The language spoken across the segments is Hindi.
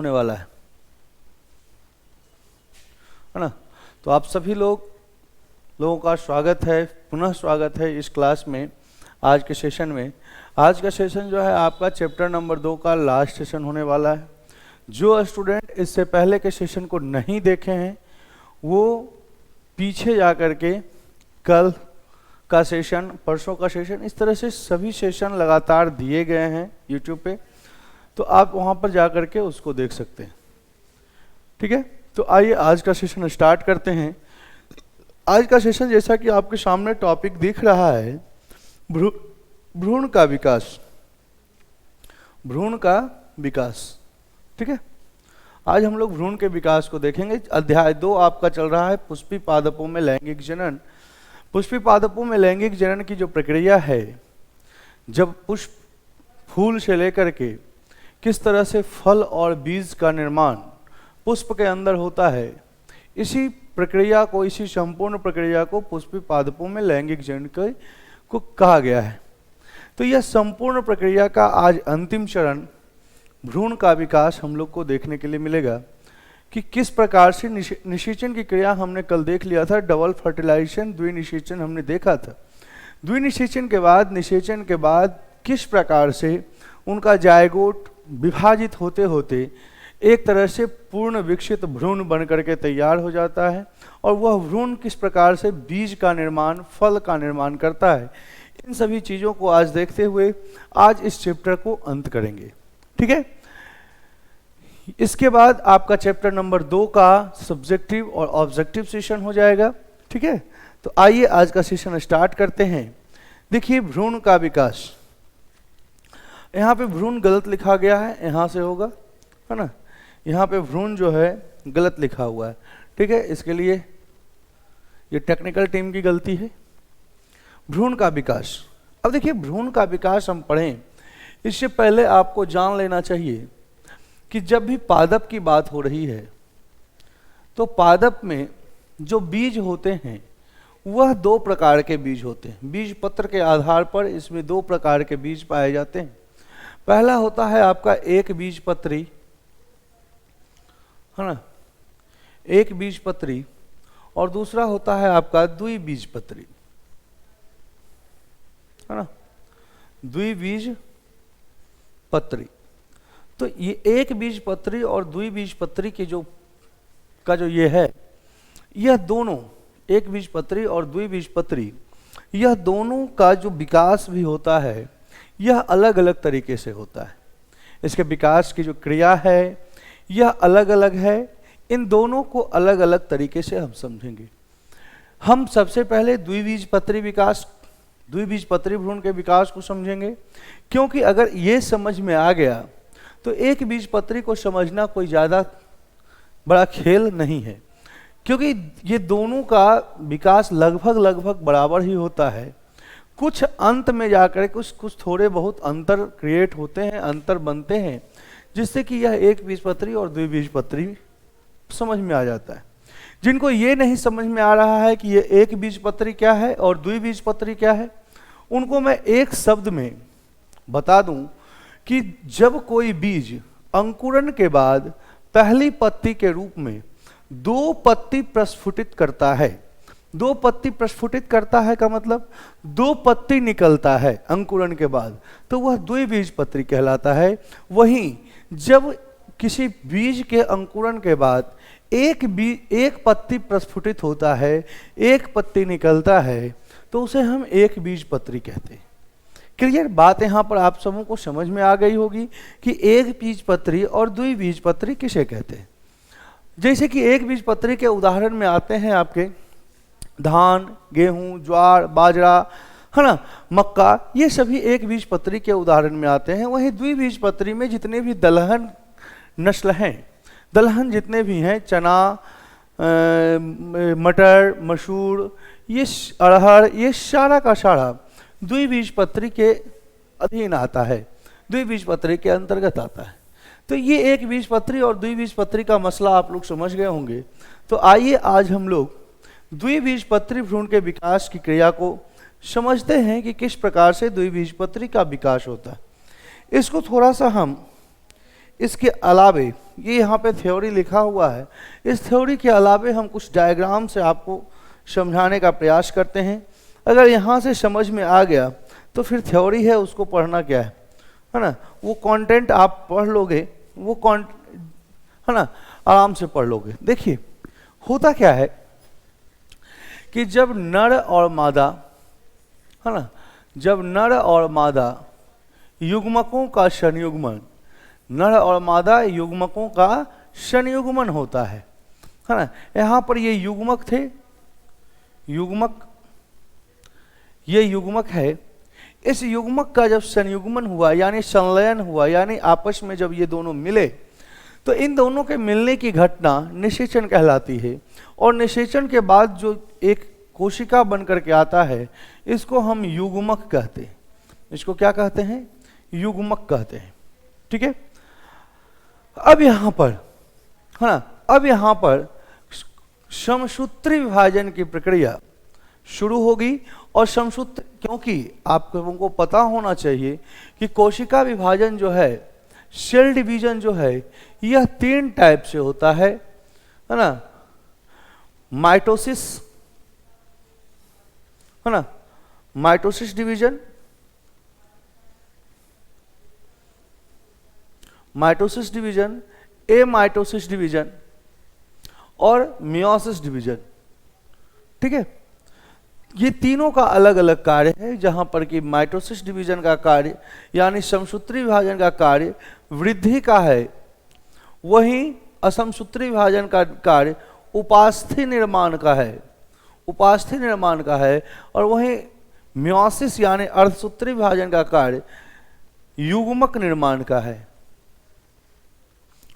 होने वाला है ना। तो आप सभी लोगों का स्वागत है, पुनः स्वागत है इस क्लास में, आज के सेशन में। आज का सेशन जो है आपका चैप्टर नंबर 2 का लास्ट सेशन होने वाला है। जो स्टूडेंट इससे पहले के सेशन को नहीं देखे हैं वो पीछे जा कर के कल का सेशन, परसों का सेशन, इस तरह से सभी सेशन लगातार दिए गए हैं यूट्यूब पे, तो आप वहाँ पर जा कर के उसको देख सकते हैं। ठीक है, तो आइए आज का सेशन स्टार्ट करते हैं। आज का सेशन जैसा कि आपके सामने टॉपिक दिख रहा है, भ्रूण का विकास। भ्रूण का विकास, ठीक है। आज हम लोग भ्रूण के विकास को देखेंगे। अध्याय 2 आपका चल रहा है पुष्पी पादपों में लैंगिक जनन। पुष्पी पादपों में लैंगिक जनन की जो प्रक्रिया है, जब पुष्प फूल से लेकर के किस तरह से फल और बीज का निर्माण पुष्प के अंदर होता है, इसी प्रक्रिया को, इसी संपूर्ण प्रक्रिया को पुष्पी पादपों में लैंगिक जनन को कहा गया है। तो यह संपूर्ण प्रक्रिया का आज अंतिम चरण भ्रूण का विकास हम लोग को देखने के लिए मिलेगा कि किस प्रकार से निषेचन की क्रिया हमने कल देख लिया था। डबल फर्टिलाइजेशन, द्विनिषेचन हमने देखा था। द्विनिषेचन के बाद, निषेचन के बाद किस प्रकार से उनका जायगोट विभाजित होते होते एक तरह से पूर्ण विकसित भ्रूण बन करके तैयार हो जाता है, और वह भ्रूण किस प्रकार से बीज का निर्माण, फल का निर्माण करता है। इन सभी चीज़ों को आज देखते हुए आज इस चैप्टर को अंत करेंगे। ठीक है, इसके बाद आपका चैप्टर नंबर 2 का सब्जेक्टिव और ऑब्जेक्टिव सेशन हो जाएगा। ठीक है, तो आइए आज का सेशन स्टार्ट करते हैं। देखिए, भ्रूण का विकास। यहाँ पे भ्रूण गलत लिखा गया है, यहाँ से होगा, है ना। यहाँ पे भ्रूण जो है गलत लिखा हुआ है। ठीक है, इसके लिए ये टेक्निकल टीम की गलती है। भ्रूण का विकास। अब देखिए, भ्रूण का विकास हम पढ़ें इससे पहले आपको जान लेना चाहिए कि जब भी पादप की बात हो रही है तो पादप में जो बीज होते हैं वह 2 प्रकार के बीज होते हैं। बीज पत्र के आधार पर इसमें 2 प्रकार के बीज पाए जाते हैं। पहला होता है आपका एक बीजपत्री, है ना, एक बीजपत्री, और दूसरा होता है आपका द्विबीजपत्री, है ना, द्विबीजपत्री। तो ये एक बीजपत्री और द्विबीजपत्री की जो ये है, यह दोनों, एक बीजपत्री और द्विबीजपत्री, यह दोनों का जो विकास भी होता है यह अलग अलग तरीके से होता है। इसके विकास की जो क्रिया है यह अलग अलग है। इन दोनों को अलग अलग तरीके से हम समझेंगे। हम सबसे पहले द्विबीजपत्री भ्रूण के विकास को समझेंगे, क्योंकि अगर ये समझ में आ गया तो एक बीजपत्री को समझना कोई ज़्यादा बड़ा खेल नहीं है, क्योंकि ये दोनों का विकास लगभग बराबर ही होता है। कुछ अंत में जाकर कुछ थोड़े बहुत अंतर क्रिएट होते हैं, अंतर बनते हैं, जिससे कि यह एक बीजपत्री और द्विबीजपत्री समझ में आ जाता है। जिनको ये नहीं समझ में आ रहा है कि ये एक बीजपत्री क्या है और द्विबीजपत्री क्या है, उनको मैं एक शब्द में बता दूं कि जब कोई बीज अंकुरण के बाद पहली पत्ती के रूप में 2 पत्ती प्रस्फुटित करता है, 2 पत्ती प्रस्फुटित करता है का मतलब 2 पत्ती निकलता है अंकुरण के बाद, तो वह द्विबीजपत्री कहलाता है। वहीं जब किसी बीज के अंकुरण के बाद एक पत्ती प्रस्फुटित होता है, एक पत्ती निकलता है, तो उसे हम एक बीजपत्री कहते हैं। क्लियर बात यहाँ पर आप सबों को समझ में आ गई होगी कि एक बीजपत्री और द्विबीजपत्री किसे कहते हैं। जैसे कि एक बीजपत्री के उदाहरण में आते हैं आपके धान, गेहूं, ज्वार, बाजरा, है ना, मक्का, ये सभी एक बीजपत्री के उदाहरण में आते हैं। वहीं द्विबीजपत्री में जितने भी दलहन नस्ल हैं, दलहन जितने भी हैं, चना, मटर, मसूर, ये अरहर, ये सारा का सारा द्विबीजपत्री के अधीन आता है, द्विबीजपत्री के अंतर्गत आता है। तो ये एक बीजपत्री और द्विबीजपत्री का मसला आप लोग समझ गए होंगे। तो आइए आज हम लोग द्विबीजपत्री भ्रूण के विकास की क्रिया को समझते हैं कि किस प्रकार से द्विबीजपत्री का विकास होता है। इसको थोड़ा सा हम इसके अलावे ये यहाँ पे थ्योरी लिखा हुआ है, इस थ्योरी के अलावे हम कुछ डायग्राम से आपको समझाने का प्रयास करते हैं। अगर यहाँ से समझ में आ गया तो फिर थ्योरी है उसको पढ़ना क्या है ना, वो कंटेंट आप पढ़ लोगे, वो है ना, आराम से पढ़ लोगे। देखिए होता क्या है कि जब नर और मादा, है ना, जब नर और मादा युग्मकों का संयुग्मन, नर और मादा युग्मकों का संयुग्मन होता है ना। यहाँ पर ये युग्मक थे, युग्मक, ये युग्मक है। इस युग्मक का जब संयुग्मन हुआ यानी संलयन हुआ, यानी आपस में जब ये दोनों मिले, तो इन दोनों के मिलने की घटना निषेचन कहलाती है। और निषेचन के बाद जो एक कोशिका बन करके आता है, इसको हम युग्मक कहते हैं। इसको क्या कहते हैं? युग्मक कहते हैं। ठीक है। अब यहाँ पर, है ना, अब यहाँ पर समसूत्री विभाजन की प्रक्रिया शुरू होगी। और समसूत्र, क्योंकि आप लोगों को पता होना चाहिए कि कोशिका विभाजन जो है, सेल डिवीजन जो है, यह 3 टाइप से होता है ना। माइटोसिस, है ना, mitosis division, mitosis division, amitosis division और मियोसिस डिवीजन। ठीक है। ये तीनों का अलग अलग कार्य है, जहां पर कि माइटोसिस डिवीजन का कार्य यानी समसूत्री विभाजन का कार्य वृद्धि का है, वहीं असमसूत्री विभाजन का कार्य उपास्थि निर्माण का है, उपास्थि निर्माण का है। और वहीं मियोसिस यानी अर्धसूत्री विभाजन का कार्य युग्मक निर्माण का है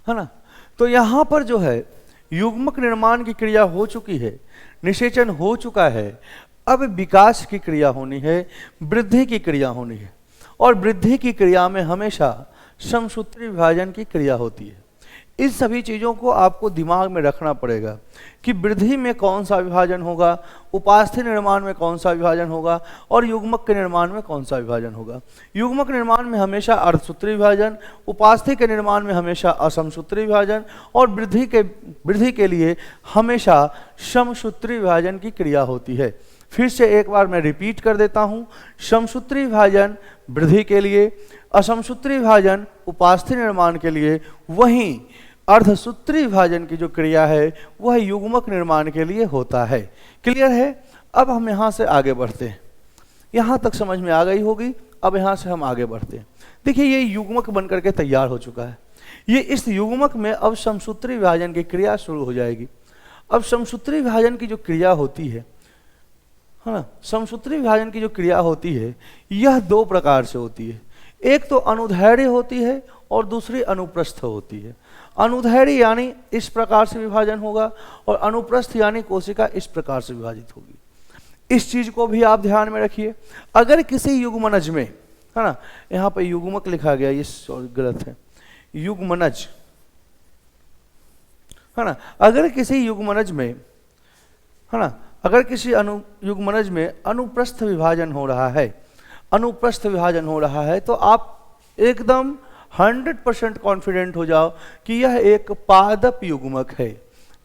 ना। तो यहां पर जो है युग्मक निर्माण की क्रिया हो चुकी है, निषेचन हो चुका है। अब विकास की क्रिया होनी है, वृद्धि की क्रिया होनी है। और वृद्धि की क्रिया में हमेशा समसूत्री विभाजन की क्रिया होती है। इन सभी चीज़ों को आपको दिमाग में रखना पड़ेगा कि वृद्धि में कौन सा विभाजन होगा, उपास्थि निर्माण में कौन सा विभाजन होगा और युग्मक के निर्माण में कौन सा विभाजन होगा। युग्मक निर्माण में हमेशा अर्धसूत्री विभाजन, उपास्थि के निर्माण में हमेशा असमसूत्री विभाजन और वृद्धि के लिए हमेशा समसूत्री विभाजन की क्रिया होती है। फिर से एक बार मैं रिपीट कर देता हूँ, समसूत्री विभाजन वृद्धि के लिए, असमसूत्री विभाजन उपास्थि निर्माण के लिए, वहीं अर्धसूत्री विभाजन की जो क्रिया है वह युग्मक निर्माण के लिए होता है। क्लियर है? अब हम यहाँ से आगे बढ़ते हैं। यहाँ तक समझ में आ गई होगी। अब यहाँ से हम आगे बढ़ते हैं। देखिए ये युग्मक बन करके तैयार हो चुका है। ये इस युग्मक में अब समसूत्री विभाजन की क्रिया शुरू हो जाएगी। अब समसूत्री विभाजन की जो क्रिया होती है ना, समसूत्री विभाजन की जो क्रिया होती है यह 2 प्रकार से होती है। एक तो अनुदैर्ध्य होती है और दूसरी अनुप्रस्थ होती है। अनुदैर्ध्य यानी इस प्रकार से विभाजन होगा और अनुप्रस्थ यानी कोशिका इस प्रकार से विभाजित होगी। इस चीज को भी आप ध्यान में रखिए। अगर किसी युग्मनज में, है ना, यहाँ पे युग्मक लिखा गया, ये गलत है, युग्मनज, है ना। अगर किसी युग्मनज में, है ना, अगर किसी युग्मनज में अनुप्रस्थ विभाजन हो रहा है, अनुप्रस्थ विभाजन हो रहा है, तो आप एकदम 100% कॉन्फिडेंट हो जाओ कि यह एक पादप युग्मक है।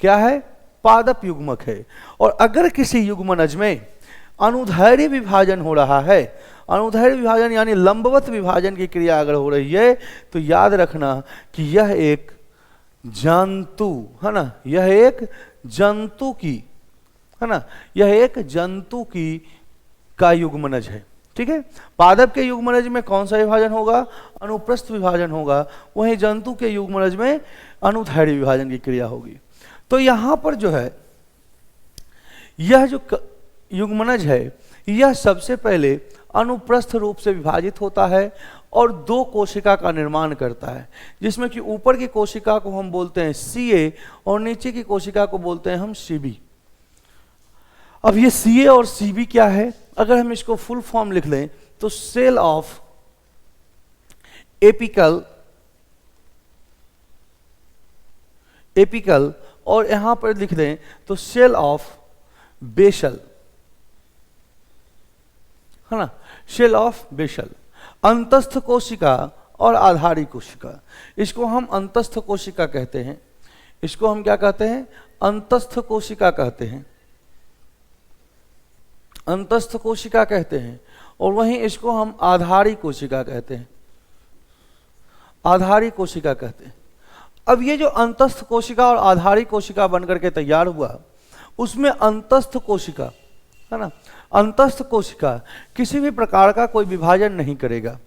क्या है? पादप युग्मक है। और अगर किसी युग्मनज में अनुदैर्ध्य विभाजन हो रहा है, अनुदैर्ध्य विभाजन यानी लंबवत विभाजन की क्रिया अगर हो रही है, तो याद रखना कि यह एक जंतु, है ना, यह एक जंतु की, है ना, यह एक जंतु की का युग्मनज है। ठीक है। पादप के युग्मनज में कौन सा विभाजन होगा? अनुप्रस्थ विभाजन होगा। वहीं जंतु के युग्मनज में अनुदैर्ध्य विभाजन की क्रिया होगी। तो यहां पर जो है यह जो युग्मनज है यह सबसे पहले अनुप्रस्थ रूप से विभाजित होता है और 2 कोशिका का निर्माण करता है, जिसमें कि ऊपर की कोशिका को हम बोलते हैं Ca और नीचे की कोशिका को बोलते हैं हम Cb। अब ये Ca और Cb क्या है? अगर हम इसको फुल फॉर्म लिख लें तो सेल ऑफ एपिकल और यहां पर लिख दें तो सेल ऑफ बेसल, है ना, सेल ऑफ बेसल। अंतस्थ कोशिका और आधारी कोशिका। इसको हम अंतस्थ कोशिका कहते हैं। इसको हम क्या कहते हैं? अंतस्थ कोशिका कहते हैं। अंतस्थ कोशिका कहते हैं। और वहीं इसको हम आधारी कोशिका कहते हैं। आधारी कोशिका कहते हैं। अब ये जो अंतस्थ कोशिका और आधारी कोशिका बनकर के तैयार हुआ, उसमें अंतस्थ कोशिका है ना, अंतस्थ कोशिका किसी भी प्रकार का कोई विभाजन नहीं करेगा।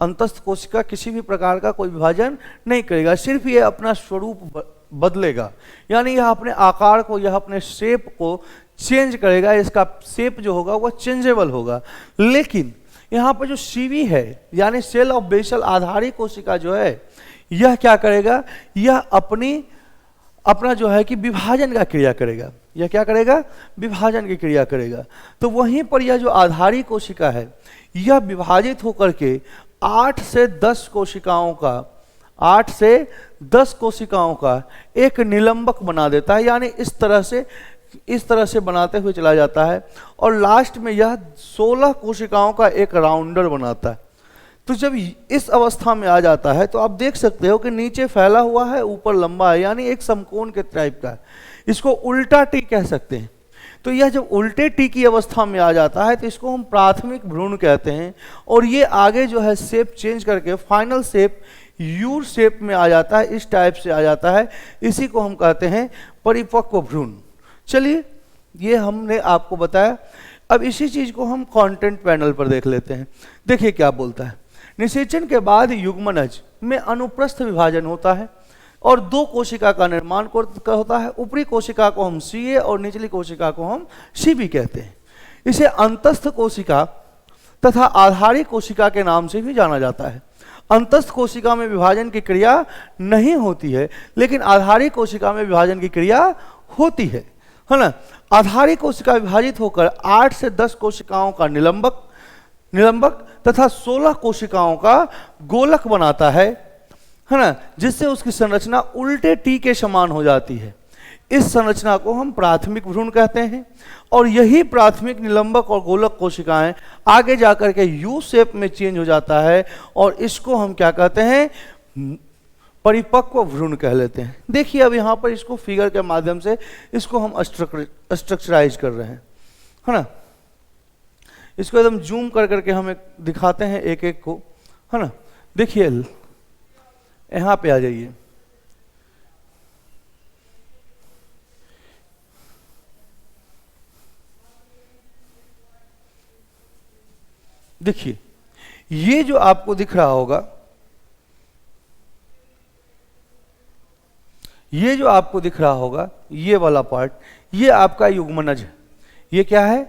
अंतस्थ कोशिका किसी भी प्रकार का कोई विभाजन नहीं करेगा, सिर्फ ये अपना स्वरूप बदलेगा, यानी यह अपने आकार को, यह अपने शेप को चेंज करेगा। इसका शेप जो होगा वह चेंजेबल होगा। लेकिन यहाँ पर जो सीवी है, यानी सेल ऑफ बेसल आधारी कोशिका जो है, यह क्या करेगा? यह अपना जो है कि विभाजन का क्रिया करेगा। यह क्या करेगा? विभाजन की क्रिया करेगा। तो वहीं पर यह जो आधारी कोशिका है, यह विभाजित होकर के 8 से 10 कोशिकाओं का 8 से 10 कोशिकाओं का एक निलंबक बना देता है, यानी इस तरह से बनाते हुए चला जाता है। और लास्ट में यह 16 कोशिकाओं का एक राउंडर बनाता है। तो जब इस अवस्था में आ जाता है तो आप देख सकते हो कि नीचे फैला हुआ है, ऊपर लंबा है, यानी एक समकोण के टाइप का है। इसको उल्टा टी कह सकते हैं। तो यह जब उल्टे टी की अवस्था में आ जाता है तो इसको हम प्राथमिक भ्रूण कहते हैं। और ये आगे जो है शेप चेंज करके फाइनल शेप यू शेप में आ जाता है, इस टाइप से आ जाता है। इसी को हम कहते हैं परिपक्व भ्रूण। चलिए, ये हमने आपको बताया। अब इसी चीज को हम कंटेंट पैनल पर देख लेते हैं। देखिए क्या बोलता है। निषेचन के बाद युग्मनज में अनुप्रस्थ विभाजन होता है और 2 कोशिका का निर्माण होता है। ऊपरी कोशिका को हम सीए और निचली कोशिका को हम सीबी कहते हैं। इसे अंतस्थ कोशिका तथा आधारी कोशिका के नाम से भी जाना जाता है। अंतस्थ कोशिका में विभाजन की क्रिया नहीं होती है, लेकिन आधारी कोशिका में विभाजन की क्रिया होती है ना। आधारी कोशिका विभाजित होकर 8 से 10 कोशिकाओं का निलंबक तथा 16 कोशिकाओं का गोलक बनाता है ना, जिससे उसकी संरचना उल्टे टी के समान हो जाती है। इस संरचना को हम प्राथमिक भ्रूण कहते हैं। और यही प्राथमिक निलंबक और गोलक कोशिकाएं आगे जाकर के यू शेप में चेंज हो जाता है और इसको हम क्या कहते हैं? परिपक्व भ्रूण कह लेते हैं। देखिए अब यहाँ पर इसको फिगर के माध्यम से इसको हम स्ट्रक्चराइज कर रहे हैं, है ना। इसको एकदम जूम कर करके हम दिखाते हैं एक एक को, है ना। देखिए यहाँ पे आ जाइए। देखिए ये जो आपको दिख रहा होगा, ये जो आपको दिख रहा होगा, ये वाला पार्ट, ये आपका युग्मनज है। ये क्या है?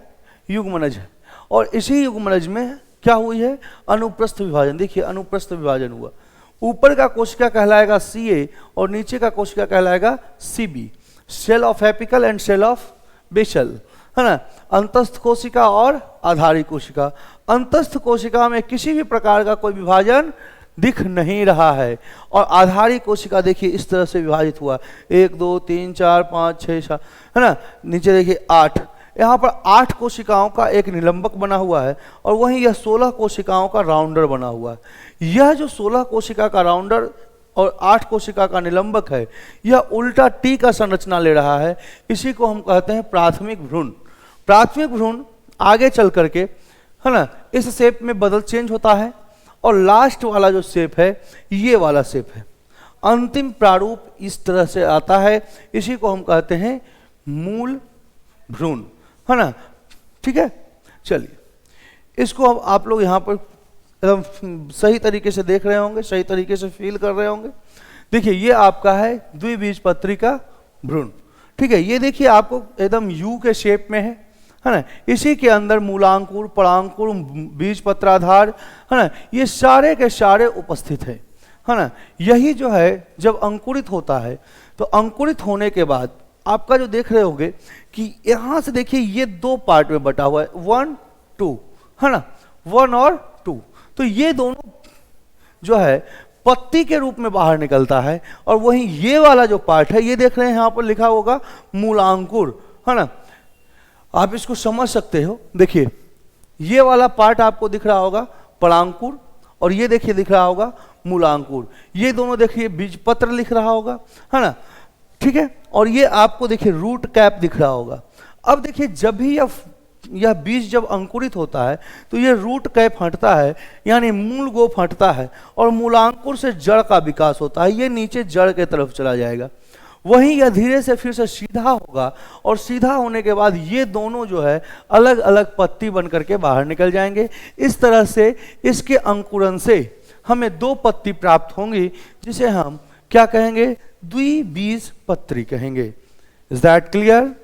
युग्मनज है। और इसी युग्मनज में क्या हुई है? अनुप्रस्थ विभाजन। देखिए अनुप्रस्थ विभाजन हुआ। ऊपर का कोशिका कहलाएगा सीए और नीचे का कोशिका कहलाएगा C B. Cell of apical end cell of basal, है ना। अंतस्थ कोशिका और आधारी कोशिका। अंतस्थ कोशिका में किसी भी प्रकार का कोई विभाजन दिख नहीं रहा है। और आधारी कोशिका देखिए इस तरह से विभाजित हुआ, 1 2 3 4 5 6 7, है ना। नीचे देखिए 8, यहाँ पर 8 कोशिकाओं का एक निलंबक बना हुआ है और वहीं यह 16 कोशिकाओं का राउंडर बना हुआ है। यह जो 16 कोशिका का राउंडर और 8 कोशिका का निलंबक है, यह उल्टा टी का संरचना ले रहा है। इसी को हम कहते हैं प्राथमिक भ्रूण। प्राथमिक भ्रूण आगे चल करके, है ना, इस शेप में बदल चेंज होता है और लास्ट वाला जो शेप है ये वाला शेप है। अंतिम प्रारूप इस तरह से आता है। इसी को हम कहते हैं मूल भ्रूण, है ना। ठीक है, चलिए इसको अब आप लोग यहाँ पर एकदम सही तरीके से देख रहे होंगे, सही तरीके से फील कर रहे होंगे। देखिए ये आपका है द्विबीजपत्री का भ्रूण। ठीक है, ये देखिए आपको एकदम यू के शेप में है ना। इसी के अंदर मूलांकुर, परांकुर, बीजपत्राधार, है ना, ये सारे के सारे उपस्थित है ना। यही जो है जब अंकुरित होता है तो अंकुरित होने के बाद आपका जो देख रहे होंगे कि यहाँ से देखिए ये 2 पार्ट में बटा हुआ है, 1 2, है ना, 1 और 2। तो ये दोनों जो है पत्ती के रूप में बाहर निकलता है। और वहीं ये वाला जो पार्ट है, ये देख रहे हैं यहाँ पर लिखा होगा मूलांकुर, है ना। आप इसको समझ सकते हो। देखिए ये वाला पार्ट आपको दिख रहा होगा परांकुर और ये देखिए दिख रहा होगा मूलांकुर। ये दोनों देखिए बीज पत्र लिख रहा होगा, है ना, ठीक है। और ये आपको देखिए रूट कैप दिख रहा होगा। अब देखिए जब भी यह बीज जब अंकुरित होता है तो ये रूट कैप हटता है, यानी मूल गोप हटता है, और मूलांकुर से जड़ का विकास होता है। ये नीचे जड़ के तरफ चला जाएगा, वहीं यह धीरे से फिर से सीधा होगा, और सीधा होने के बाद ये दोनों जो है अलग अलग पत्ती बन करके बाहर निकल जाएंगे। इस तरह से इसके अंकुरन से हमें 2 पत्ती प्राप्त होंगी, जिसे हम क्या कहेंगे, द्विबीजपत्री कहेंगे। Is that clear?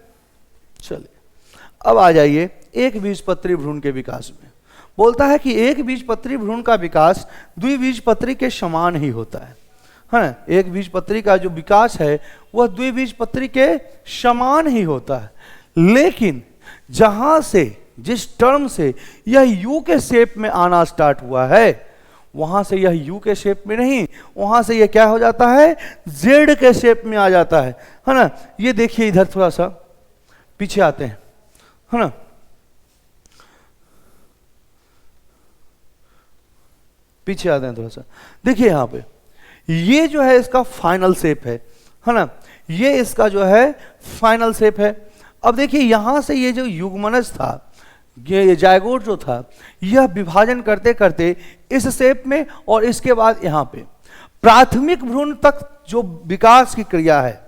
चलिए अब आ जाइए एक बीजपत्री भ्रूण के विकास में। बोलता है कि एक बीजपत्री भ्रूण का विकास द्विबीजपत्री के समान ही होता है ना। एक बीजपत्री का जो विकास है वह द्विबीजपत्री के समान ही होता है, लेकिन जहां से जिस टर्म से यह यू के शेप में आना स्टार्ट हुआ है, वहां से यह यू के शेप में नहीं, वहां से यह क्या हो जाता है, जेड के शेप में आ जाता है ना। ये देखिए इधर थोड़ा सा पीछे आते हैं, है ना, पीछे आते हैं थोड़ा सा। देखिए यहां पे ये जो है इसका फाइनल शेप है ना, ये इसका जो है फाइनल शेप है। अब देखिए यहां से ये जो युग्मनज था, ये जायगोट जो था, यह विभाजन करते करते इस शेप में और इसके बाद यहां पे प्राथमिक भ्रूण तक जो विकास की क्रिया है,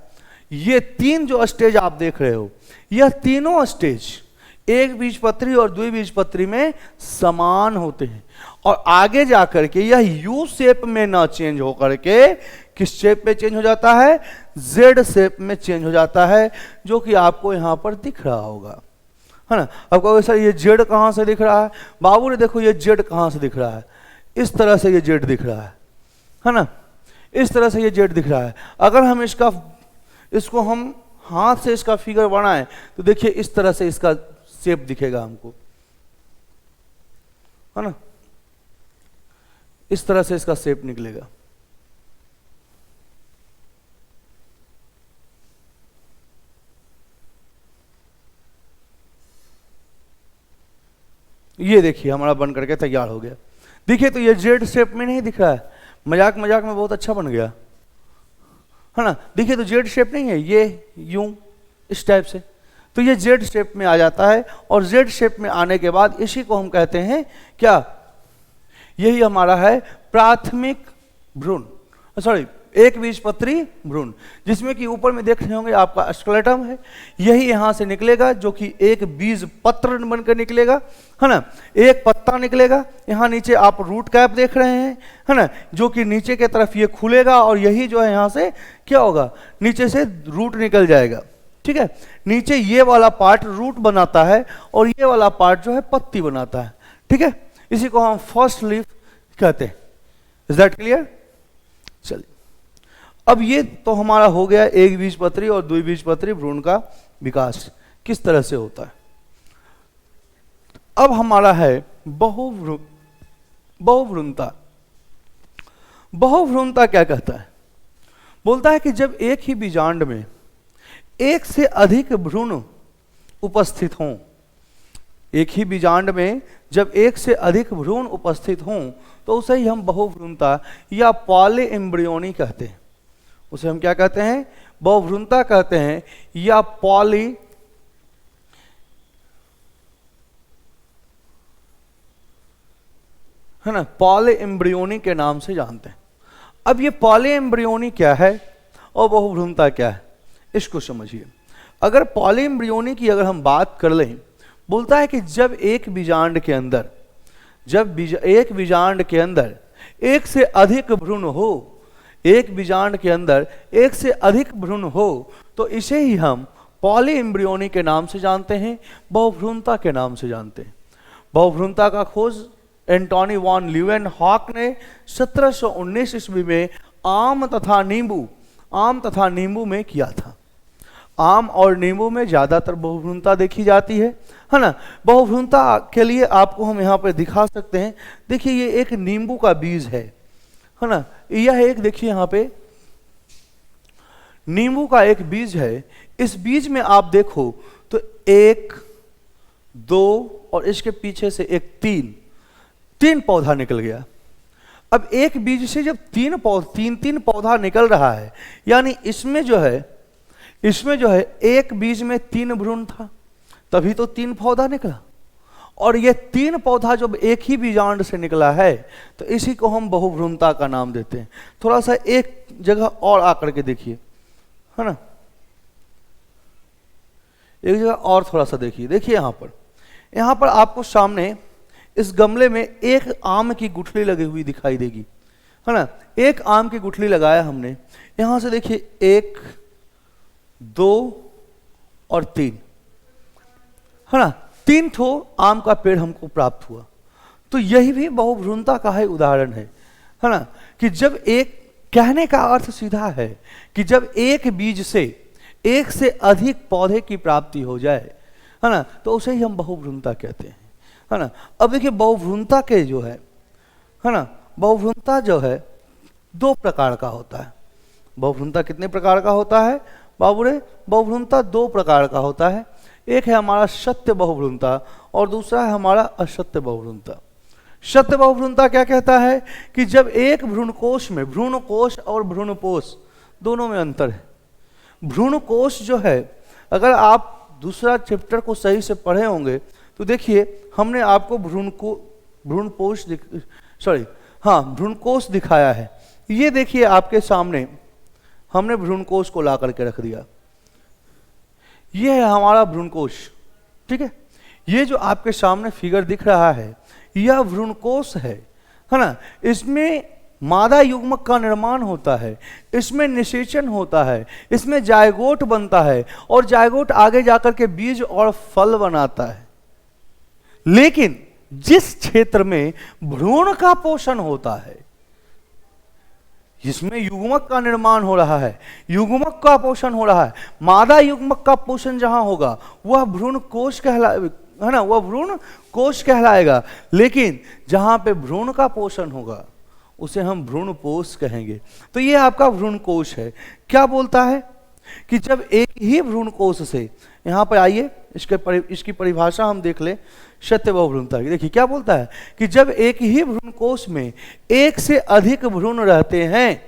ये 3 जो स्टेज आप देख रहे हो, यह तीनों स्टेज एक बीजपत्री और द्विबीजपत्री में समान होते हैं, और आगे जाकर के यह यू शेप में ना चेंज होकर के किस शेप में चेंज हो जाता है, जेड शेप में चेंज हो जाता है, जो कि आपको यहां पर दिख रहा होगा, है ना। अब कहोगे सर ये जेड कहां से दिख रहा है? बाबू ने देखो ये जेड कहां से दिख रहा है, इस तरह से ये जेड दिख रहा है ना, इस तरह से ये जेड दिख रहा है। अगर हम इसको हम हाथ से इसका फिगर बनाएं तो देखिए इस तरह से इसका शेप दिखेगा हमको, है ना, इस तरह से इसका शेप निकलेगा। ये देखिए हमारा बन करके तैयार हो गया। देखिए तो ये जेड शेप में नहीं दिख रहा है, मजाक मजाक में बहुत अच्छा बन गया, है ना। देखिए तो जेड शेप नहीं है, ये यूं इस टाइप से, तो ये जेड शेप में आ जाता है, और जेड शेप में आने के बाद इसी को हम कहते हैं क्या, यही हमारा है प्राथमिक भ्रूण, सॉरी एक बीजपत्री भ्रूण, जिसमें कि ऊपर में देख रहे होंगे आपका स्केलेटम है, यही यहां से निकलेगा, जो कि एक बीज पत्र बनकर निकलेगा, है ना, एक पत्ता निकलेगा। यहां नीचे आप रूट कैप देख रहे हैं, है ना, जो कि नीचे की तरफ ये खुलेगा, और यही जो है यहां से क्या होगा, नीचे से रूट निकल जाएगा, ठीक है। नीचे ये वाला पार्ट रूट बनाता है, और ये वाला पार्ट जो है पत्ती बनाता है, ठीक है। इसी को हम फर्स्ट लीफ कहते हैं। Is that clear? चलिए अब ये तो हमारा हो गया एक बीजपत्री और द्विबीजपत्री भ्रूण का विकास किस तरह से होता है। अब हमारा है बहुभ्रूणता। बहुभ्रूणता क्या कहता है? बोलता है कि जब एक ही बीजांड में एक से अधिक भ्रूण उपस्थित हों, एक ही बीजांड में जब एक से अधिक भ्रूण उपस्थित हों, तो उसे ही हम बहुभ्रूणता या पॉलीएम्ब्रियोनी कहते हैं। उसे हम क्या कहते हैं? बहुभ्रूणता कहते हैं, या है ना, पॉलीएम्ब्रियोनी के नाम से जानते हैं। अब ये पॉलीएम्ब्रियोनी क्या है और बहुभ्रूणता क्या है, इसको समझिए। अगर पॉलीएम्ब्रियोनी की अगर हम बात कर लें, बोलता है कि जब एक बीजांड के अंदर एक बीजांड के अंदर एक से अधिक भ्रूण हो, एक बीजांड के अंदर एक से अधिक भ्रूण हो, तो इसे ही हम पॉलीएम्ब्रियोनी के नाम से जानते हैं, बहुभ्रूणता के नाम से जानते हैं। बहुभ्रूणता का खोज एंटोनी वॉन ल्यूवेनहॉक ने 1719 ईस्वी में आम तथा नींबू में किया था। आम और नींबू में ज्यादातर बहुभ्रूणता देखी जाती है ना। बहुभ्रूणता के लिए आपको हम यहाँ पे दिखा सकते हैं। देखिए ये एक नींबू का बीज है ना, यह एक देखिए यहाँ पे नींबू का एक बीज है। इस बीज में आप देखो तो 1, 2 और इसके पीछे से एक 3 पौधा निकल गया। अब एक बीज से जब तीन पौधा निकल रहा है, यानी इसमें जो है एक बीज में 3 भ्रूण था, तभी तो 3 पौधा निकला। और ये 3 पौधा जब एक ही बीजांड से निकला है तो इसी को हम बहुभ्रूणता का नाम देते हैं। थोड़ा सा एक जगह और आकर के देखिए, है ना, एक जगह और थोड़ा सा देखिए। देखिए यहां पर आपको सामने इस गमले में एक आम की गुठली लगी हुई दिखाई देगी, है ना। एक आम की गुठली लगाया हमने, यहां से देखिए 1 2 और 3, है ना, 3 ठो आम का पेड़ हमको प्राप्त हुआ। तो यही भी बहुभ्रूणता का है उदाहरण है ना, कि जब एक, कहने का अर्थ सीधा है कि जब एक बीज से एक से अधिक पौधे की प्राप्ति हो जाए, है ना, तो उसे ही हम बहुभ्रूणता कहते हैं, है ना। अब देखिए बहुभ्रूणता के जो है ना, बहुभ्रूणता जो है 2 प्रकार का होता है। बहुभ्रूणता कितने प्रकार का होता है बाबू रे? बहुभ्रूणता 2 प्रकार का होता है। एक है हमारा सत्य बहुभ्रूणता और दूसरा है हमारा असत्य बहुभ्रूणता। सत्य बहुभ्रूणता क्या कहता है कि जब एक भ्रूणकोश में, भ्रूणकोश और भ्रूणपोष दोनों में अंतर है। भ्रूणकोश जो है, अगर आप दूसरा चैप्टर को सही से पढ़े होंगे तो देखिए हमने आपको भ्रूणकोश दिखाया है। ये देखिए आपके सामने हमने भ्रूणकोश को ला करके रख दिया। ये है हमारा भ्रूणकोश, ठीक है। ये जो आपके सामने फिगर दिख रहा है यह भ्रूणकोश है ना। इसमें मादा युग्मक का निर्माण होता है, इसमें निषेचन होता है, इसमें जायगोट बनता है और जायगोट आगे जाकर के बीज और फल बनाता है। लेकिन जिस क्षेत्र में भ्रूण का पोषण होता है, जिसमें युग्मक का निर्माण हो रहा है, युग्मक का पोषण हो रहा है, मादा युग्मक का पोषण जहां होगा वह भ्रूण कोश है ना, वह भ्रूण कोश कहलाएगा। लेकिन जहां पे भ्रूण का पोषण होगा उसे हम भ्रूणपोष कहेंगे। तो ये आपका भ्रूण कोश है। क्या बोलता है कि जब एक ही भ्रूण कोश से, यहां पर आइए इसकी परिभाषा हम देख ले सत्य बहुभ्रूणता की। देखिए क्या बोलता है कि जब एक ही भ्रूणकोश में एक से अधिक भ्रूण रहते हैं,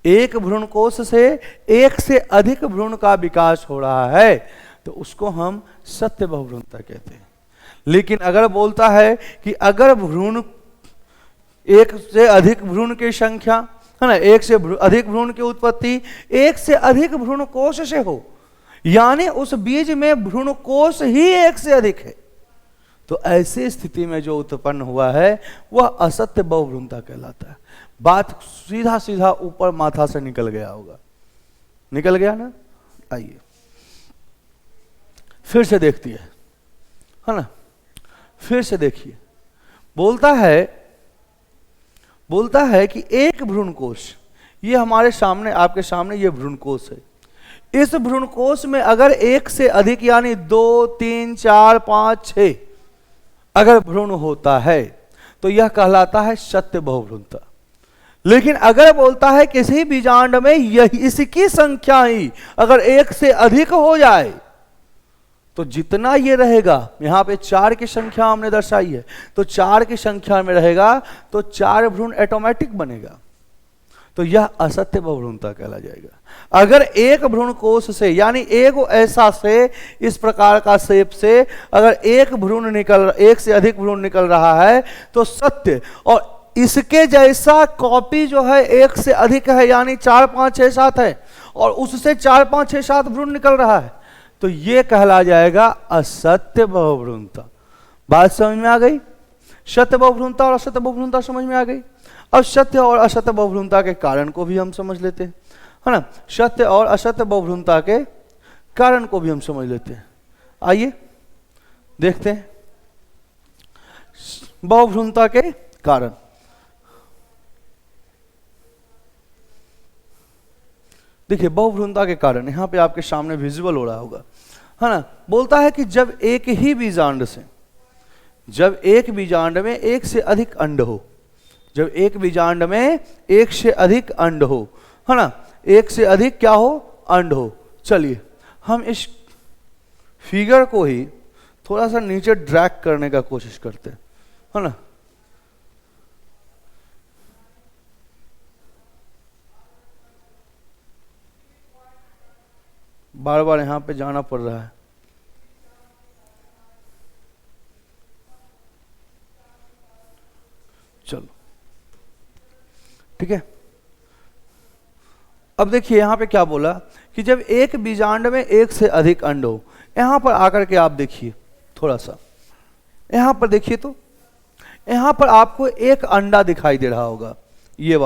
एक भ्रूणकोश से एक से अधिक भ्रूण का विकास हो रहा है, तो उसको हम सत्य बहुभ्रूणता कहते हैं। लेकिन अगर बोलता है कि अगर भ्रूण, एक से अधिक भ्रूण की संख्या, है ना, एक से अधिक भ्रूण की उत्पत्ति एक से अधिक भ्रूणकोश से हो, यानी उस बीज में भ्रूणकोश ही एक से अधिक है, तो ऐसी स्थिति में जो उत्पन्न हुआ है वह असत्य बहुभ्रूणता कहलाता है। बात सीधा सीधा ऊपर माथा से निकल गया होगा, निकल गया ना। आइए फिर से देखती है ना, फिर से देखिए। बोलता है कि एक भ्रूणकोश, ये हमारे सामने, आपके सामने ये भ्रूणकोश है। इस भ्रूणकोश में अगर एक से अधिक यानी 2 3 4 5 6 अगर भ्रूण होता है तो यह कहलाता है सत्य बहुभ्रूणता। लेकिन अगर बोलता है किसी बीजांड में यही इसकी संख्या ही अगर एक से अधिक हो जाए तो जितना ये रहेगा, यहां पे 4 की संख्या हमने दर्शाई है, तो 4 की संख्या में रहेगा तो 4 भ्रूण ऑटोमेटिक बनेगा, तो यह असत्य बहुभ्रूणता कहला जाएगा। अगर एक भ्रूण कोश से, यानी एक ऐसा से, इस प्रकार का शेप से अगर एक से अधिक भ्रूण निकल रहा है तो सत्य, और इसके जैसा कॉपी जो है एक से अधिक है यानी 4 5 6 7 है और उससे 4 5 6 7 भ्रूण निकल रहा है, तो यह कहला जाएगा असत्य बहुभ्रूणता। बात समझ में आ गई? सत्य बहुभ्रूणता और असत्य बहुभ्रूणता समझ में आ गई। अब सत्य और असत्य बहुभ्रूणता के कारण को भी हम समझ लेते हैं, है ना। सत्य और असत्य बहुभ्रूणता के कारण को भी हम समझ लेते हैं। आइए देखते हैं बहुभ्रूणता के कारण। देखिए बहुभ्रूणता के कारण यहां पे आपके सामने विजुअल हो रहा होगा, है ना। बोलता है कि जब एक ही बीजांड से, जब एक बीजांड में एक से अधिक अंड हो, जब एक बीजांड में एक से अधिक अंड हो, है ना, एक से अधिक क्या हो? अंड हो। चलिए हम इस फिगर को ही थोड़ा सा नीचे ड्रैग करने का कोशिश करते हैं, है ना। बार बार यहाँ पे जाना पड़ रहा है। चलो ठीक है। अब देखिए यहाँ पे क्या बोला कि जब एक बीजांड में एक से अधिक अंड हो। यहां पर आकर के आप देखिए थोड़ा सा, यहां पर देखिए तो यहां पर आपको एक अंडा दिखाई दे रहा होगा, ये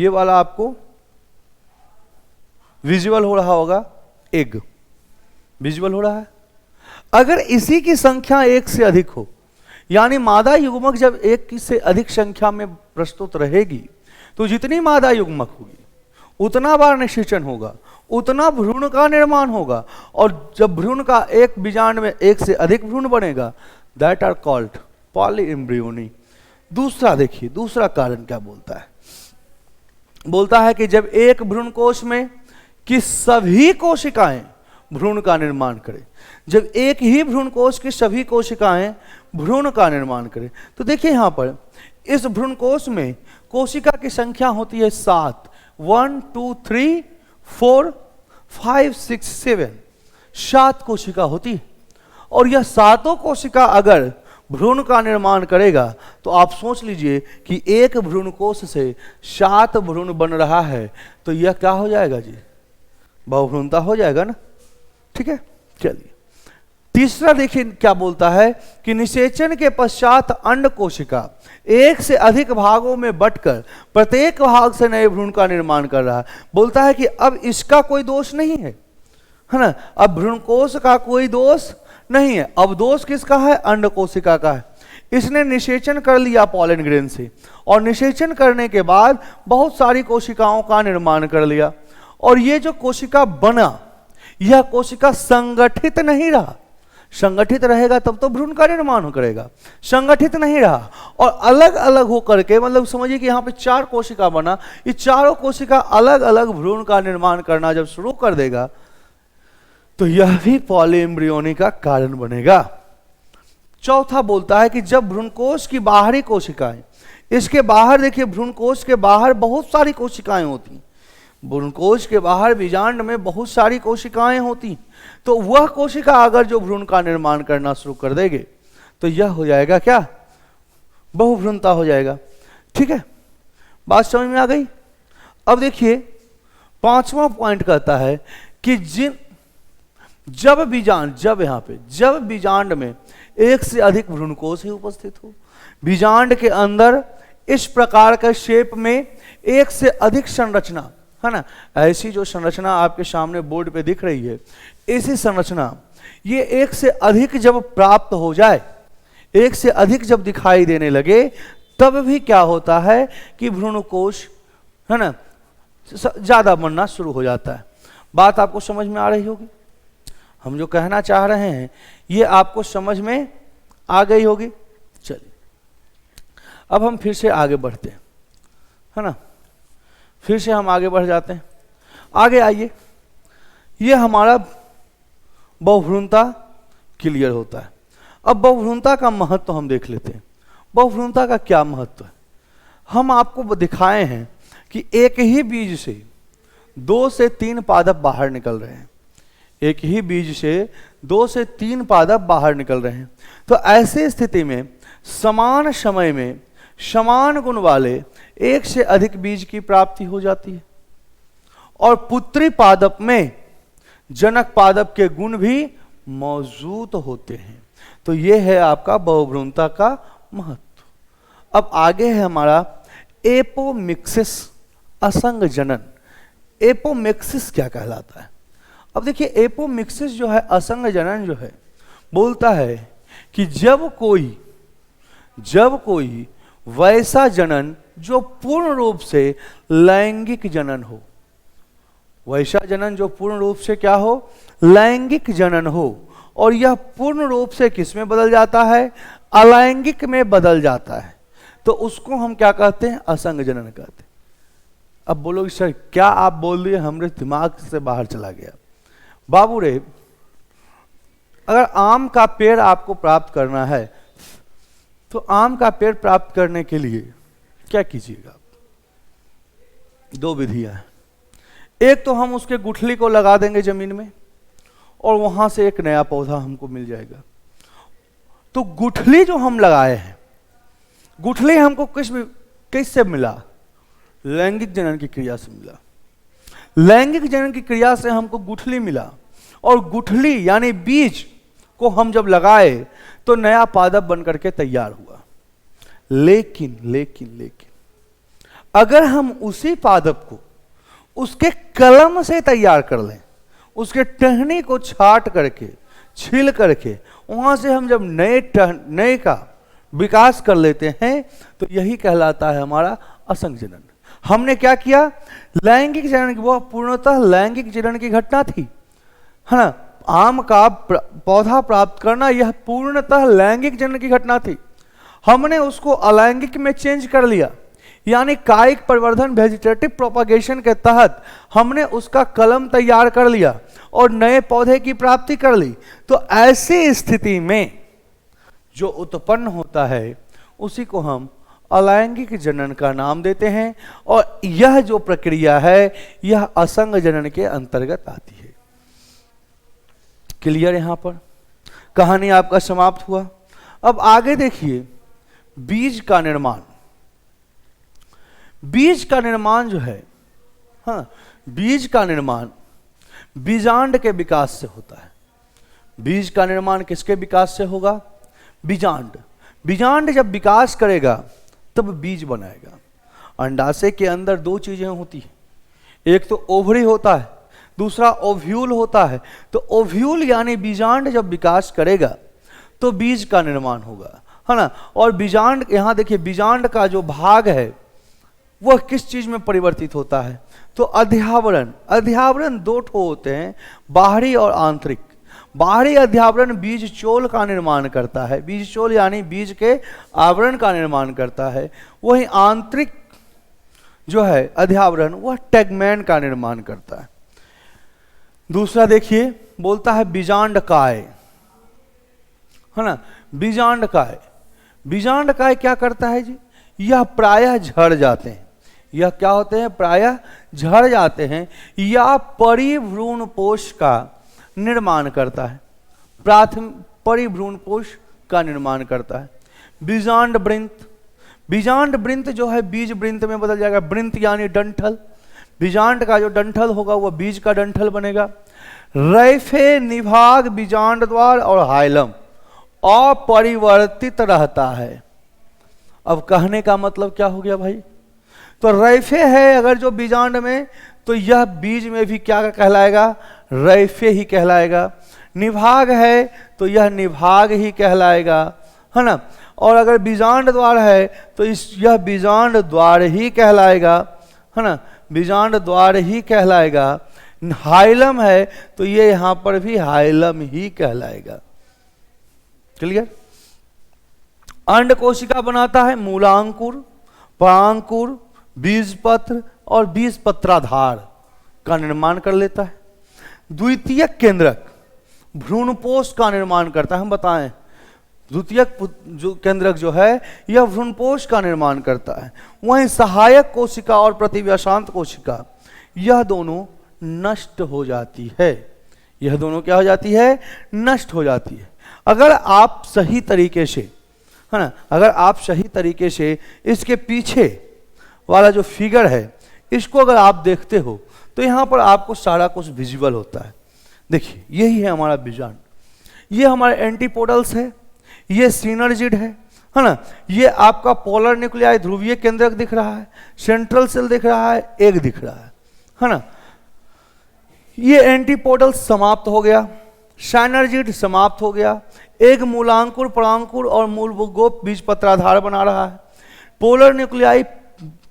वाला आपको विजुअल हो रहा होगा, एग विजुअल हो रहा है। अगर इसी की संख्या एक से अधिक हो, यानी मादा युग्मक जब एक से अधिक संख्या में प्रस्तुत रहेगी तो जितनी मादा युग्मक होगी उतना बार निषेचन होगा, उतना भ्रूण का निर्माण होगा। और जब भ्रूण का एक बीजांड में एक से अधिक भ्रूण बनेगा, दैट आर कॉल्ड पॉलीएम्ब्रियोनी। दूसरा देखिए, दूसरा कारण क्या बोलता है, बोलता है कि जब एक भ्रूण कोश में कि सभी कोशिकाएं भ्रूण का निर्माण करें, जब एक ही भ्रूण कोश की सभी कोशिकाएं भ्रूण का निर्माण करें। तो देखिए यहां पर इस भ्रूण कोश में कोशिका की संख्या होती है 7, 1 2 3 4 5 6 7, 7 कोशिका होती है। और यह सातों कोशिका अगर भ्रूण का निर्माण करेगा तो आप सोच लीजिए कि एक भ्रूण कोश से 7 भ्रूण बन रहा है, तो यह क्या हो जाएगा जी, बहुभ्रूणता हो जाएगा ना। ठीक है, चलिए तीसरा देखिए क्या बोलता है कि निषेचन के पश्चात अंड कोशिका एक से अधिक भागों में बंटकर प्रत्येक भाग से नए भ्रूण का निर्माण कर रहा है। बोलता है कि अब इसका कोई दोष नहीं है ना, अब भ्रूणकोश का कोई दोष नहीं है, अब दोष किसका है, अंड कोशिका का है। इसने निषेचन कर लिया पॉलन ग्रेन से, और निषेचन करने के बाद बहुत सारी कोशिकाओं का निर्माण कर लिया, और ये जो कोशिका बना यह कोशिका संगठित नहीं रहा। संगठित रहेगा तब तो भ्रूण का निर्माण करेगा, संगठित नहीं रहा और अलग अलग होकर के, मतलब समझिए कि यहाँ पे 4 कोशिका बना, ये चारों कोशिका अलग अलग भ्रूण का निर्माण करना जब शुरू कर देगा तो यह भी पॉलीएम्ब्रियोनी का कारण बनेगा। चौथा बोलता है कि जब भ्रूणकोश की बाहरी कोशिकाएं, इसके बाहर देखिए भ्रूणकोश के बाहर बहुत सारी कोशिकाएं होती, भ्रूणकोश के बाहर बीजांड में बहुत सारी कोशिकाएं होती, तो वह कोशिका अगर जो भ्रूण का निर्माण करना शुरू कर देंगे तो यह हो जाएगा क्या, बहुभ्रूणता हो जाएगा। ठीक है, बात समझ में आ गई। अब देखिए 5वां पॉइंट कहता है कि जब बीजांड में एक से अधिक भ्रूणकोश ही उपस्थित हो, बीजांड के अंदर इस प्रकार का शेप में एक से अधिक संरचना है ना, ऐसी जो संरचना आपके सामने बोर्ड पे दिख रही है, ऐसी संरचना ये एक से अधिक जब प्राप्त हो जाए, एक से अधिक जब दिखाई देने लगे, तब भी क्या होता है कि भ्रूणकोश है ना ज्यादा बनना शुरू हो जाता है। बात आपको समझ में आ रही होगी, हम जो कहना चाह रहे हैं ये आपको समझ में आ गई होगी। चलिए अब हम फिर से आगे बढ़ते हैं, है ना, फिर से हम आगे बढ़ जाते हैं। आगे आइए, ये हमारा बहुभ्रूणता क्लियर होता है। अब बहुभ्रूणता का महत्व हम देख लेते हैं। बहुभ्रूणता का क्या महत्व है, हम आपको दिखाए हैं कि एक ही बीज से 2 से 3 पादप बाहर निकल रहे हैं, एक ही बीज से 2 से 3 पादप बाहर निकल रहे हैं। तो ऐसे स्थिति में समान समय में समान गुण वाले एक से अधिक बीज की प्राप्ति हो जाती है, और पुत्री पादप में जनक पादप के गुण भी मौजूद होते हैं। तो यह है आपका बहुभ्रूणता का महत्व। अब आगे है हमारा एपोमिक्सिस, असंग जनन। एपोमिक्सिस क्या कहलाता है? अब देखिए एपोमिक्सिस जो है, असंग जनन जो है, बोलता है कि जब कोई वैसा जनन जो पूर्ण रूप से लैंगिक जनन हो, वैसा जनन जो पूर्ण रूप से क्या हो, लैंगिक जनन हो, और यह पूर्ण रूप से किस में बदल जाता है, अलैंगिक में बदल जाता है, तो उसको हम क्या कहते हैं, असंग जनन कहते हैं। अब बोलोगे सर क्या आप बोल दिए, हमरे दिमाग से बाहर चला गया। बाबू रे, अगर आम का पेड़ आपको प्राप्त करना है तो आम का पेड़ प्राप्त करने के लिए क्या कीजिएगा, 2 विधियां हैं। एक तो हम उसके गुठली को लगा देंगे जमीन में और वहां से एक नया पौधा हमको मिल जाएगा। तो गुठली जो हम लगाए हैं, गुठली हमको किससे मिला? लैंगिक जनन की क्रिया से मिला। लैंगिक जनन की क्रिया से हमको गुठली मिला और गुठली यानी बीज को हम जब लगाए तो नया पादप बनकर के तैयार हुआ। लेकिन लेकिन लेकिन अगर हम उसी पादप को उसके कलम से तैयार कर लें, उसके टहनी को छाट करके छील करके वहां से हम जब नए का विकास कर लेते हैं तो यही कहलाता है हमारा असंग जनन। हमने क्या किया? लैंगिक जनन, वो पूर्णतः लैंगिक जनन की घटना थी, है ना। आम का पौधा प्राप्त करना यह पूर्णतः लैंगिक जनन की घटना थी। हमने उसको अलैंगिक में चेंज कर लिया, यानी कायिक परिवर्धन वेजिटेटिव प्रोपागेशन के तहत हमने उसका कलम तैयार कर लिया और नए पौधे की प्राप्ति कर ली। तो ऐसी स्थिति में जो उत्पन्न होता है उसी को हम अलैंगिक जनन का नाम देते हैं और यह जो प्रक्रिया है यह असंग जनन के अंतर्गत आती है। क्लियर? यहां पर कहानी आपका समाप्त हुआ। अब आगे देखिए बीज का निर्माण। बीज का निर्माण जो है, हाँ, बीज का निर्माण बीजांड के विकास से होता है। बीज का निर्माण किसके विकास से होगा? बीजांड। बीजांड जब विकास करेगा तब बीज बनाएगा। अंडाशय के अंदर दो चीजें होती हैं, एक तो ओवरी होता है, दूसरा ओव्यूल होता है। तो ओव्यूल यानी बीजांड जब विकास करेगा तो बीज का निर्माण होगा, है ना। और बीजांड, यहां देखिए बीजांड का जो भाग है वह किस चीज में परिवर्तित होता है? तो अध्यावरण। अध्यावरण दो ठो होते हैं, बाहरी और आंतरिक। बाहरी अध्यावरण बीज चोल का निर्माण करता है, बीज चोल यानी बीज के आवरण का निर्माण करता है। वही आंतरिक जो है अध्यावरण वह टेगमैन का निर्माण करता है। दूसरा देखिए बोलता है बीजांड काय, है ना। बीजांड काय, बीजांड काय क्या करता है जी? यह प्रायः झड़ जाते हैं। यह क्या होते हैं? प्रायः झड़ जाते हैं या परिभ्रूणपोष का निर्माण करता है। प्राथमिक परिभ्रूणपोष का निर्माण करता है। बीजांड वृंत, बीजांड वृंत जो है बीज वृंत में बदल जाएगा। वृंत यानी डंठल, बीजांड का जो डंठल होगा वह बीज का डंठल बनेगा। रैफे, निभाग, बीजांड द्वार और हाइलम अपरिवर्तित रहता है। अब कहने का मतलब क्या हो गया भाई? तो रैफे है अगर जो बीजांड में, तो यह बीज में भी क्या कहलाएगा? रैफे ही कहलाएगा। निभाग है तो यह निभाग ही कहलाएगा, है ना। और अगर बीजांड द्वार है तो यह बीजांड द्वार ही कहलाएगा, है ना, बीजांड द्वार ही कहलाएगा। हाइलम है तो ये यहां पर भी हाइलम ही कहलाएगा। क्लियर? अंड कोशिका बनाता है मूलांकुर, परांकुर, बीजपत्र और बीजपत्राधार का निर्माण कर लेता है। द्वितीयक केंद्रक भ्रूणपोष का निर्माण करता है। हम बताएं द्वितीयक जो केंद्रक जो है यह भ्रूणपोष का निर्माण करता है। वहीं सहायक कोशिका और प्रतिव्यासांत कोशिका यह दोनों नष्ट हो जाती है। यह दोनों क्या हो जाती है? नष्ट हो जाती है। अगर आप सही तरीके से, है ना, अगर आप सही तरीके से इसके पीछे वाला जो फिगर है इसको अगर आप देखते हो तो यहां पर आपको सारा कुछ विजिबल होता है। देखिए यही है हमारा बीजांड, ये हमारे एंटीपोडल्स है, ये सिनर्जिड है ना। ये आपका पोलर न्यूक्लियाई ध्रुवीय केंद्रक दिख रहा है, सेंट्रल सेल दिख रहा है, एग दिख रहा है ना। ये एंटीपोडल समाप्त हो गया, साइनर्जिड समाप्त हो गया, एग मूलांकुर, परांकुर और मूलगोप बीजपत्राधार बना रहा है। पोलर न्यूक्लियाई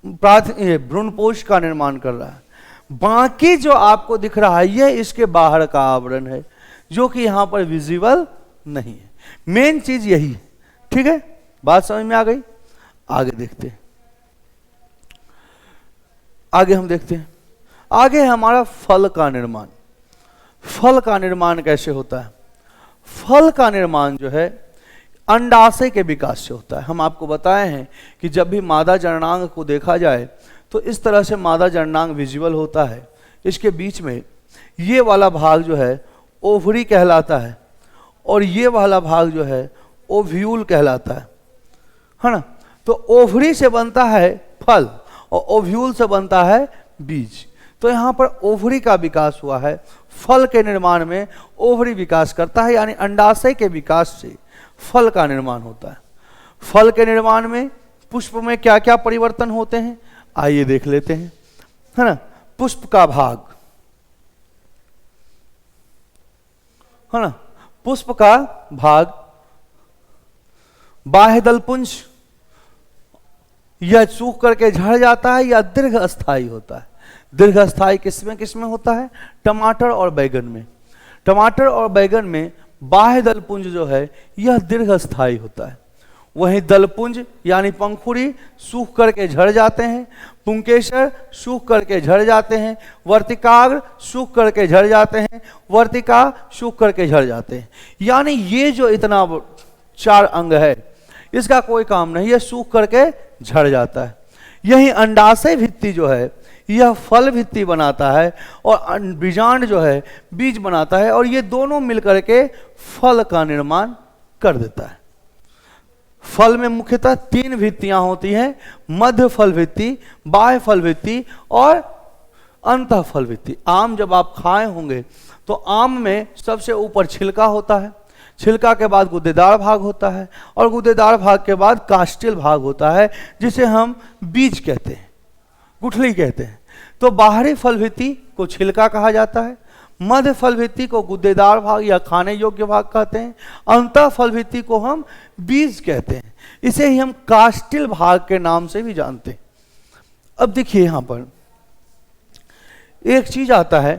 भ्रूणपोष का निर्माण कर रहा है। बाकी जो आपको दिख रहा है यह इसके बाहर का आवरण है जो कि यहां पर विजिबल नहीं है। मेन चीज यही है। ठीक है, बात समझ में आ गई? आगे देखते हैं, आगे हम देखते हैं। आगे है हमारा फल का निर्माण। फल का निर्माण कैसे होता है? फल का निर्माण जो है अंडाशय के विकास से होता है। हम आपको बताए हैं कि जब भी मादा जननांग को देखा जाए तो इस तरह से मादा जननांग विजिबल होता है। इसके बीच में ये वाला भाग जो है ओवरी कहलाता है और ये वाला भाग जो है ओव्यूल कहलाता है ना। तो ओवरी से बनता है फल और ओव्यूल से बनता है बीज। तो यहाँ पर ओवरी का विकास हुआ है, फल के निर्माण में ओवरी विकास करता है, यानी अंडाशय के विकास से फल का निर्माण होता है। फल के निर्माण में पुष्प में क्या क्या परिवर्तन होते हैं आइए देख लेते हैं, है ना। पुष्प का भाग, है ना, पुष्प का भाग बाह्य दलपुंज यह सूख करके झड़ जाता है या दीर्घ अस्थायी होता है। दीर्घ अस्थायी किसमें होता है? टमाटर और बैगन में। टमाटर और बैगन में बाह्य दलपुंज जो है यह दीर्घ अस्थायी होता है। वहीं दलपुंज यानी पंखुड़ी सूख करके झड़ जाते हैं, पुंकेसर सूख करके झड़ जाते हैं, वर्तिकाग्र सूख करके झड़ जाते हैं, वर्तिका सूख करके झड़ जाते हैं। यानी ये जो इतना 4 अंग है इसका कोई काम नहीं है, सूख करके झड़ जाता है। यही अंडाशय भित्ति जो है यह फल भित्ति बनाता है और बीजांड जो है बीज बनाता है और ये दोनों मिलकर के फल का निर्माण कर देता है। फल में मुख्यतः 3 भित्तियां होती हैं, मध्य फल भित्ति, बाह्य फल भित्ति और अंतः फल भित्ति। आम जब आप खाए होंगे तो आम में सबसे ऊपर छिलका होता है, छिलका के बाद गुद्देदार भाग होता है और गुद्देदार भाग के बाद कास्टिल भाग होता है जिसे हम बीज कहते हैं, गुठली कहते हैं। तो बाहरी फल भित्ति को छिलका कहा जाता है, मध्य फल भित्ति को गुद्देदार भाग या खाने योग्य भाग कहते हैं, अंतः फल भित्ति को हम बीज कहते हैं। इसे ही हम कास्टिल भाग के नाम से भी जानते हैं। अब देखिए यहां पर एक चीज आता है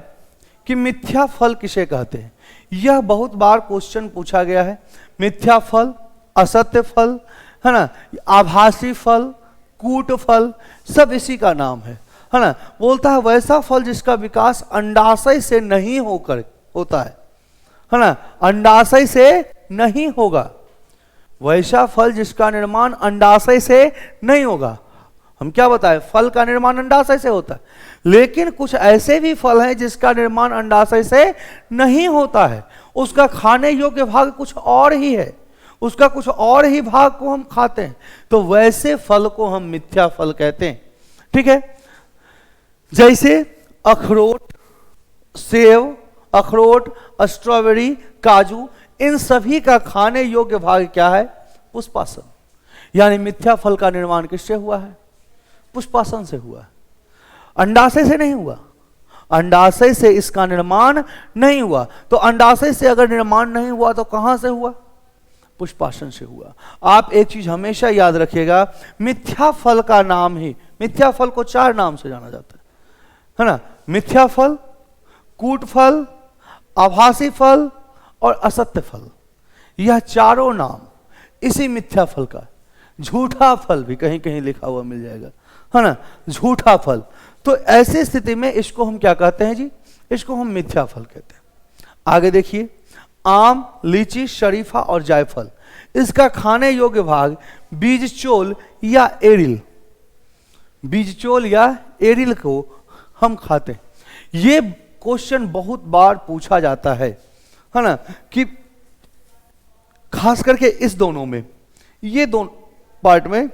कि मिथ्या फल किसे कहते हैं। यह बहुत बार क्वेश्चन पूछा गया है। मिथ्या फल, असत्य फल, है ना, आभासी फल, कूट फल, सब इसी का नाम है ना। बोलता है वैसा फल जिसका विकास अंडाशय से नहीं होकर होता है ना, अंडाशय से नहीं होगा। वैसा फल जिसका निर्माण अंडाशय से नहीं होगा। हम क्या बताएं, फल का निर्माण अंडाशय से होता है, लेकिन कुछ ऐसे भी फल हैं जिसका निर्माण अंडाशय से नहीं होता है, उसका खाने योग्य भाग कुछ और ही है, उसका कुछ और ही भाग को हम खाते हैं, तो वैसे फल को हम मिथ्या फल कहते हैं। ठीक है, जैसे अखरोट, सेव, अखरोट, स्ट्रॉबेरी, काजू, इन सभी का खाने योग्य भाग क्या है? पुष्पासन। यानी मिथ्या फल का निर्माण किससे हुआ है? पुष्पासन से हुआ है, अंडाशय से नहीं हुआ। अंडाशय से इसका निर्माण नहीं हुआ। तो अंडाशय से अगर निर्माण नहीं हुआ तो कहां से हुआ? पुष्पासन से हुआ। आप एक चीज हमेशा याद रखिएगा, मिथ्या फल का नाम ही, मिथ्या फल को 4 नाम से जाना जाता है ना। मिथ्या फल, कूट फल, आभासी फल और असत्य फल, यह चारों नाम इसी मिथ्या फल का। झूठा फल भी कहीं कहीं लिखा हुआ मिल जाएगा, है ना, झूठा फल। तो ऐसी स्थिति में इसको हम क्या कहते हैं जी? इसको हम मिथ्या फल कहते हैं। आगे देखिए, आम, लीची, शरीफा और जायफल, इसका खाने योग्य भाग बीजचोल या एरिल, बीजचोल या एरिल को हम खाते हैं। ये क्वेश्चन बहुत बार पूछा जाता है ना, कि खास करके इस दोनों में, ये दोनों पार्ट में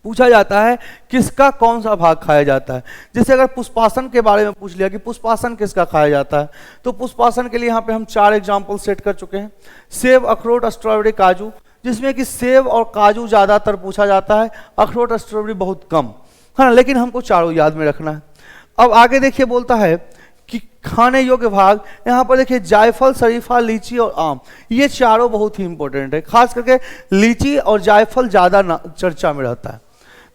पूछा जाता है किसका कौन सा भाग खाया जाता है। जैसे अगर पुष्पासन के बारे में पूछ लिया कि पुष्पासन किसका खाया जाता है, तो पुष्पासन के लिए यहाँ पे हम 4 एग्जाम्पल सेट कर चुके हैं। सेब, अखरोट, स्ट्रॉबेरी, काजू, जिसमें कि सेब और काजू ज्यादातर पूछा जाता है, अखरोट, स्ट्रॉबेरी बहुत कम, है ना, लेकिन हमको चारों याद में रखना है। अब आगे देखिए, बोलता है कि खाने योग्य भाग, यहाँ पर देखिए जायफल, शरीफा, लीची और आम, ये चारों बहुत ही इंपॉर्टेंट है। खास करके लीची और जायफल ज्यादा चर्चा में रहता है।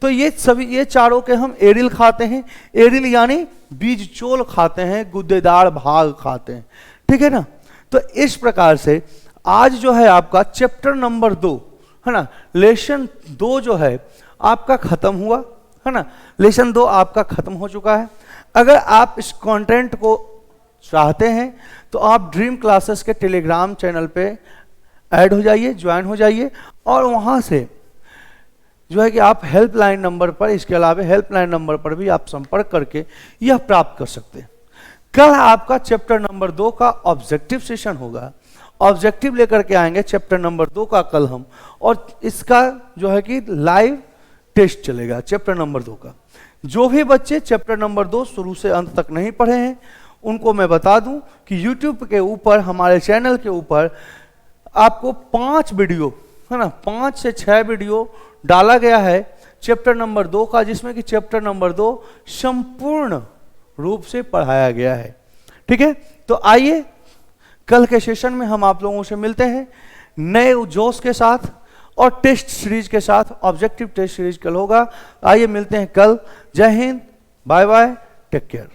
तो ये सभी, ये चारों के हम एरिल खाते हैं। एरिल यानी बीजचोल खाते हैं, गुद्देदार भाग खाते हैं। ठीक है ना। तो इस प्रकार से आज जो है आपका चैप्टर नंबर 2, है ना, लेसन 2 जो है आपका खत्म हुआ, है ना। लेसन 2 आपका खत्म हो चुका है। अगर आप इस कंटेंट को चाहते हैं तो आप ड्रीम क्लासेस के टेलीग्राम चैनल पे ऐड हो जाइए, ज्वाइन हो जाइए और वहां से जो है कि आप हेल्पलाइन नंबर पर, इसके अलावा हेल्पलाइन नंबर पर भी आप संपर्क करके यह प्राप्त कर सकते हैं। कल आपका चैप्टर नंबर 2 का ऑब्जेक्टिव सेशन होगा, ऑब्जेक्टिव लेकर के आएंगे चैप्टर नंबर 2 का कल हम, और इसका जो है कि लाइव टेस्ट चलेगा चैप्टर नंबर 2 का। जो भी बच्चे चैप्टर नंबर 2 शुरू से अंत तक नहीं पढ़े हैं उनको मैं बता दूं कि YouTube के ऊपर, हमारे चैनल के ऊपर आपको 5 वीडियो है ना, 5 से 6 वीडियो डाला गया है चैप्टर नंबर 2 का, जिसमें कि चैप्टर नंबर 2 संपूर्ण रूप से पढ़ाया गया है। ठीक है, तो आइए कल के सेशन में हम आप लोगों से मिलते हैं नए जोश के साथ और टेस्ट सीरीज के साथ। ऑब्जेक्टिव टेस्ट सीरीज कल होगा। आइए मिलते हैं कल। जय हिंद, बाय बाय, टेक केयर।